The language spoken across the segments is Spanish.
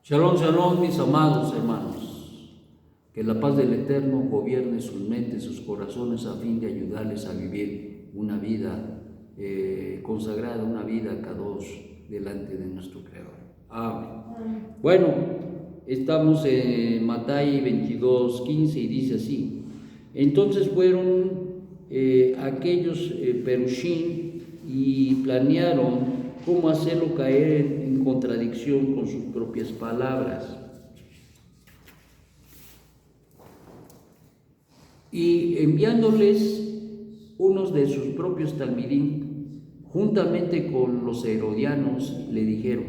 Shalom, shalom, mis amados hermanos. Que la paz del Eterno gobierne sus mentes, sus corazones, a fin de ayudarles a vivir una vida consagrada, una vida kadosh delante de nuestro Creador. Amén. Bueno, estamos en Mateo 22:15 y dice así: entonces fueron aquellos perushim y planearon cómo hacerlo caer en contradicción con sus propias palabras. Y enviándoles unos de sus propios talmidim, juntamente con los herodianos, le dijeron: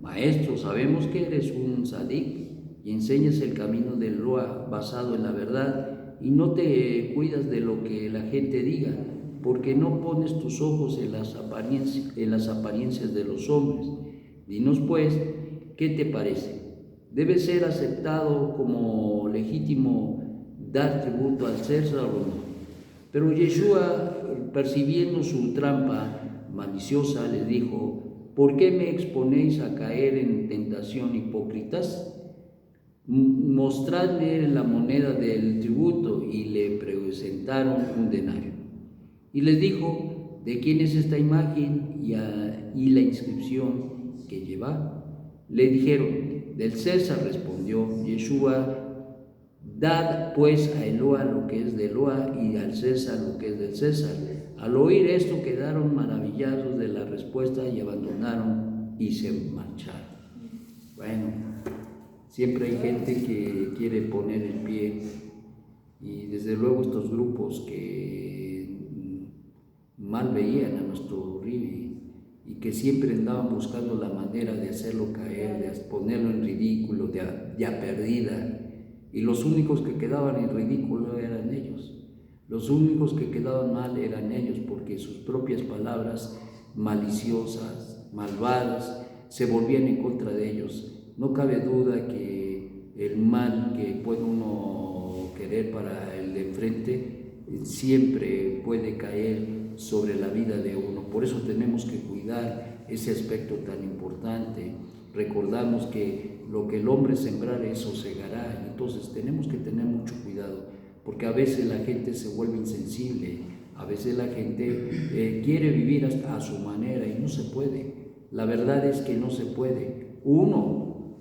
Maestro, sabemos que eres un sadik y enseñas el camino del Loa basado en la verdad, y no te cuidas de lo que la gente diga, porque no pones tus ojos en las apariencias de los hombres. Dinos pues, ¿qué te parece? ¿Debe ser aceptado como legítimo dar tributo al César o no? Pero Yeshua, percibiendo su trampa maliciosa, les dijo: ¿por qué me exponéis a caer en tentación, hipócritas? Mostradle la moneda del tributo. Y le presentaron un denario. Y les dijo: ¿de quién es esta imagen y la inscripción que lleva? Le dijeron: del César. Respondió Yeshua: dad pues a Eloa lo que es de Eloa y al César lo que es del César. Al oír esto quedaron maravillados de la respuesta y abandonaron y se marcharon. Bueno, siempre hay gente que quiere poner el pie, y desde luego estos grupos que mal veían a nuestro Ribi y que siempre andaban buscando la manera de hacerlo caer, de ponerlo en ridículo, de a perdida, y los únicos que quedaban en ridículo eran ellos. Los únicos que quedaban mal eran ellos, porque sus propias palabras maliciosas, malvadas, se volvían en contra de ellos. No cabe duda que el mal que puede uno querer para el de enfrente siempre puede caer sobre la vida de uno. Por eso tenemos que cuidar ese aspecto tan importante. Recordamos que lo que el hombre sembrare, eso segará, y entonces tenemos que tener mucho cuidado, porque a veces la gente se vuelve insensible, a veces la gente quiere vivir a su manera y no se puede. La verdad es que no se puede. Uno,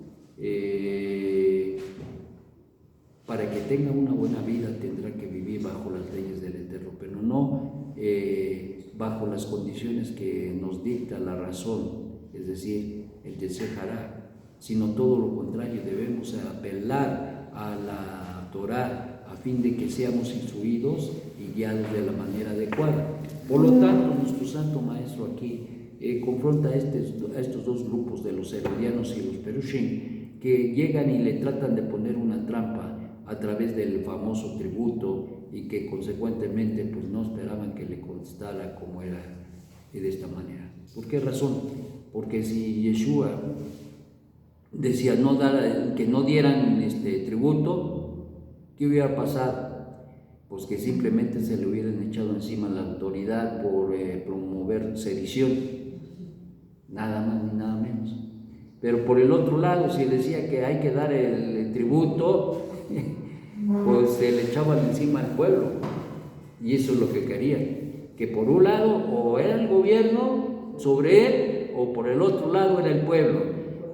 para que tenga una buena vida, tendrá que vivir bajo las leyes del Eterno, pero no bajo las condiciones que nos dicta la razón, es decir, el Yesejará, sino todo lo contrario. Debemos apelar a la Torá a fin de que seamos instruidos y guiados de la manera adecuada. Por lo tanto, nuestro Santo Maestro aquí confronta a estos dos grupos, de los herodianos y los perushim, que llegan y le tratan de poner una trampa a través del famoso tributo, y que consecuentemente pues no esperaban que le contestara como era de esta manera. ¿Por qué razón? Porque si Yeshua decía que no dieran tributo, ¿qué hubiera pasado? Pues que simplemente se le hubieran echado encima la autoridad por promover sedición, nada más ni nada menos. Pero por el otro lado, si decía que hay que dar el tributo, pues se le echaban encima al pueblo, y eso es lo que querían, que por un lado o era el gobierno sobre él, o por el otro lado era el pueblo.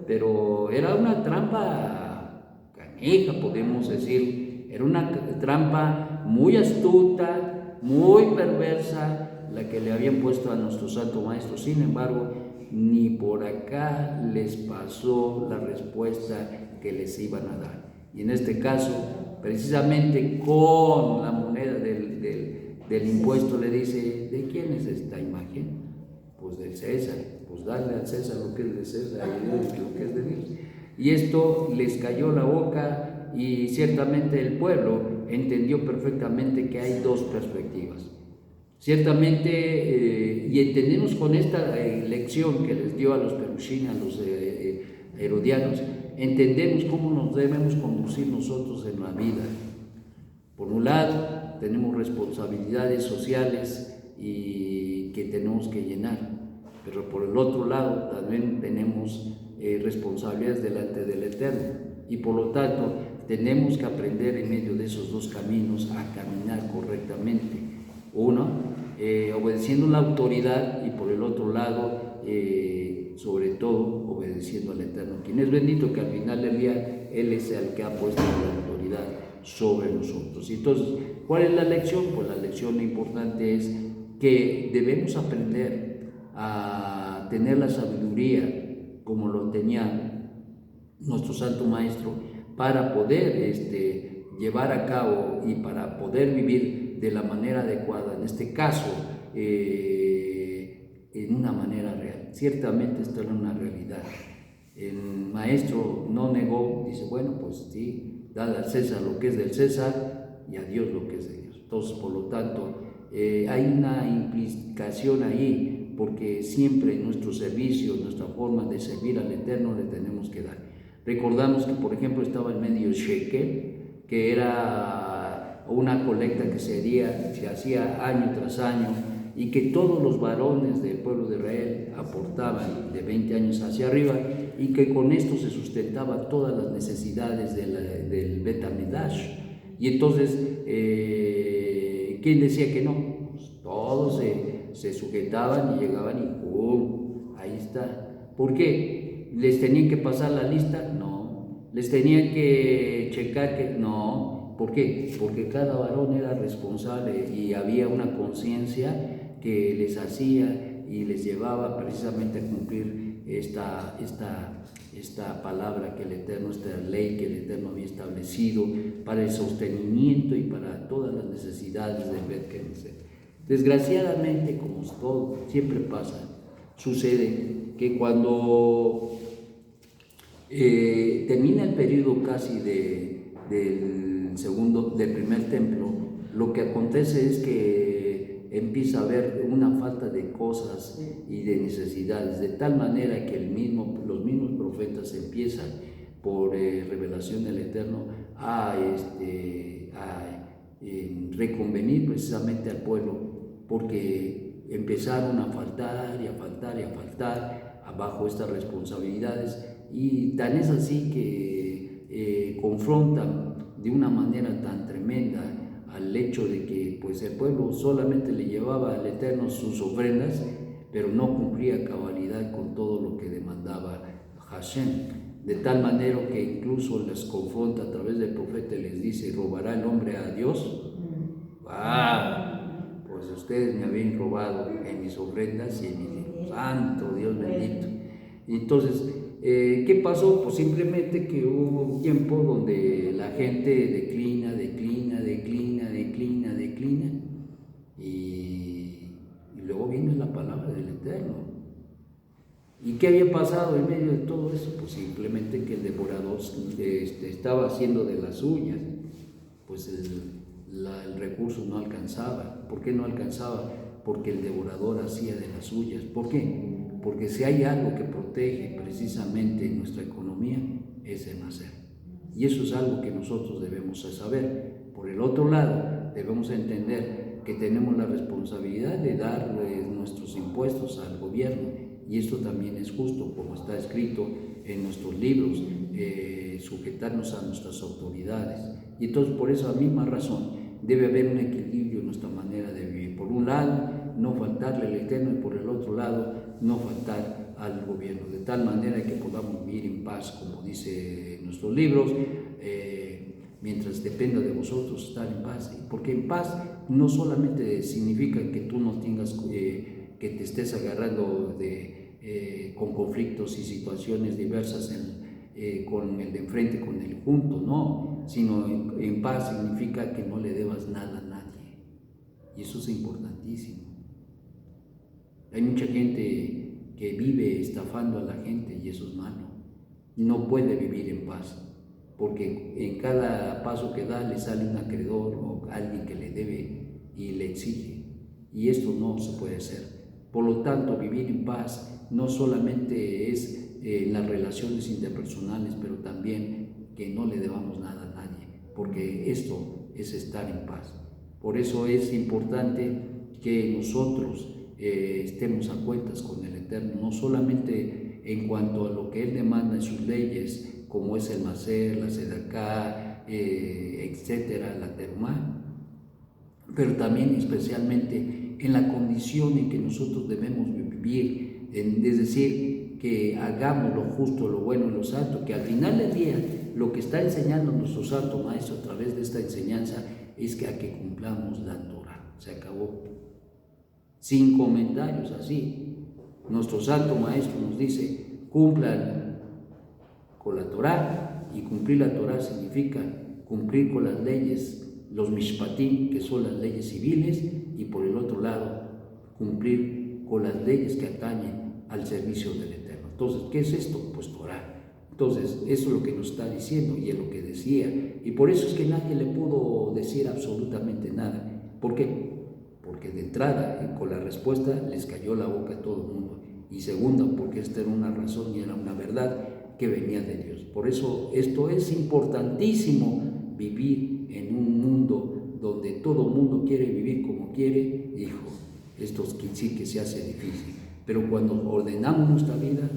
Pero era una trampa canija, podemos decir, era una trampa muy astuta, muy perversa, la que le habían puesto a nuestro Santo Maestro. Sin embargo, ni por acá les pasó la respuesta que les iban a dar. Y en este caso, precisamente con la moneda del impuesto, le dice: ¿de quién es esta imagen? Pues del César. Pues darle al César lo que es de César y a Dios lo que es de Dios. Y esto les cayó la boca, y ciertamente el pueblo entendió perfectamente que hay dos perspectivas. Ciertamente, y entendemos con esta lección que les dio a los perushim, a los herodianos, entendemos cómo nos debemos conducir nosotros en la vida. Por un lado, tenemos responsabilidades sociales y que tenemos que llenar, pero por el otro lado también tenemos responsabilidades delante del Eterno. Y por lo tanto, tenemos que aprender en medio de esos dos caminos a caminar correctamente. Uno, obedeciendo la autoridad, y por el otro lado, sobre todo, obedeciendo al Eterno, quien es bendito, que al final del día Él es el que ha puesto la autoridad sobre nosotros. Entonces, ¿cuál es la lección? Pues la lección importante es que debemos aprender a tener la sabiduría como lo tenía nuestro Santo Maestro, para poder llevar a cabo y para poder vivir de la manera adecuada, en este caso, en una manera real. Ciertamente esto era una realidad. El Maestro no negó, dice, bueno, pues sí, dad al César lo que es del César y a Dios lo que es de Dios. Entonces, por lo tanto, hay una implicación ahí, porque siempre en nuestro servicio, nuestra forma de servir al Eterno le tenemos que dar. Recordamos que, por ejemplo, estaba el medio shekel, que era una colecta que se hacía año tras año, y que todos los varones del pueblo de Israel aportaban de 20 años hacia arriba, y que con esto se sustentaba todas las necesidades del Bet HaMikdash. Y entonces, ¿quién decía que no? Pues todos se sujetaban y llegaban y ¡pum! Ahí está. ¿Por qué? ¿Les tenían que pasar la lista? No. ¿Les tenían que checar que? No. ¿Por qué? Porque cada varón era responsable y había una conciencia que les hacía y les llevaba precisamente a cumplir esta palabra que el Eterno, esta ley que el Eterno había establecido para el sostenimiento y para todas las necesidades del Bet Knesset. Desgraciadamente, como todo siempre pasa, sucede que cuando termina el periodo casi del primer templo, lo que acontece es que empieza a haber una falta de cosas y de necesidades, de tal manera que los mismos profetas empiezan, por revelación del Eterno, a reconvenir precisamente al pueblo, porque empezaron a faltar y a faltar y a faltar bajo estas responsabilidades, y tan es así que confrontan de una manera tan tremenda al hecho de que pues el pueblo solamente le llevaba al Eterno sus ofrendas, pero no cumplía a cabalidad con todo lo que demandaba Hashem, de tal manera que incluso les confronta a través del profeta y les dice: ¿robará el hombre a Dios? Pues ustedes me habían robado en mis ofrendas y en mi santo Dios bendito. Entonces, ¿qué pasó? Pues simplemente que hubo un tiempo donde la gente declina, y luego viene la palabra del Eterno. ¿Y qué había pasado en medio de todo eso? Pues simplemente que el devorador estaba haciendo de las suyas, pues el recurso no alcanzaba. ¿Por qué no alcanzaba? Porque el devorador hacía de las suyas. ¿Por qué? Porque si hay algo que protege precisamente nuestra economía, es el nacer. Y eso es algo que nosotros debemos saber. Por el otro lado, debemos entender que tenemos la responsabilidad de dar nuestros impuestos al gobierno, y esto también es justo, como está escrito en nuestros libros, sujetarnos a nuestras autoridades. Y entonces, por esa misma razón, debe haber un equilibrio en nuestra manera de vivir. Por un lado, no faltarle al Eterno, y por el otro lado, no faltar al gobierno, de tal manera que podamos vivir en paz, como dice en nuestros libros, mientras dependa de vosotros estar en paz. Porque en paz no solamente significa que tú no tengas, que te estés agarrando con conflictos y situaciones diversas con el de enfrente, con el junto, no, sino en paz significa que no le debas nada a nadie, y eso es importantísimo. Hay mucha gente que vive estafando a la gente, y eso es malo. No puede vivir en paz, porque en cada paso que da le sale un acreedor o alguien que le debe y le exige, y esto no se puede hacer. Por lo tanto, vivir en paz no solamente es en las relaciones interpersonales, pero también que no le debamos nada a nadie, porque esto es estar en paz. Por eso es importante que nosotros estemos a cuentas con el Eterno, no solamente en cuanto a lo que Él demanda en sus leyes, como es el Maser, la Sedaká, etcétera, la Terumá, pero también especialmente en la condición en que nosotros debemos vivir, es decir, que hagamos lo justo, lo bueno y lo santo, que al final del día lo que está enseñando nuestro Santo Maestro a través de esta enseñanza es que a que cumplamos la Torah. Se acabó. Sin comentarios, así. Nuestro Santo Maestro nos dice, cumplan con la Torah, y cumplir la Torah significa cumplir con las leyes, los mishpatim, que son las leyes civiles, y por el otro lado, cumplir con las leyes que atañen al servicio del Eterno. Entonces, ¿qué es esto? Pues Torah. Entonces, eso es lo que nos está diciendo y es lo que decía. Y por eso es que nadie le pudo decir absolutamente nada. ¿Por qué? Porque de entrada, con la respuesta, les cayó la boca a todo el mundo. Y segunda, porque esta era una razón y era una verdad que venía de Dios. Por eso esto es importantísimo, vivir en un mundo donde todo el mundo quiere vivir como quiere. Hijo, esto sí que se hace difícil. Pero cuando ordenamos nuestra vida,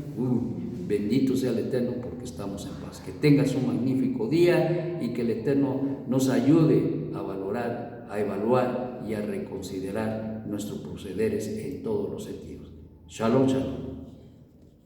bendito sea el Eterno, porque estamos en paz. Que tengas un magnífico día y que el Eterno nos ayude a valorar, a evaluar y a reconsiderar nuestros procederes en todos los sentidos. Shalom, shalom.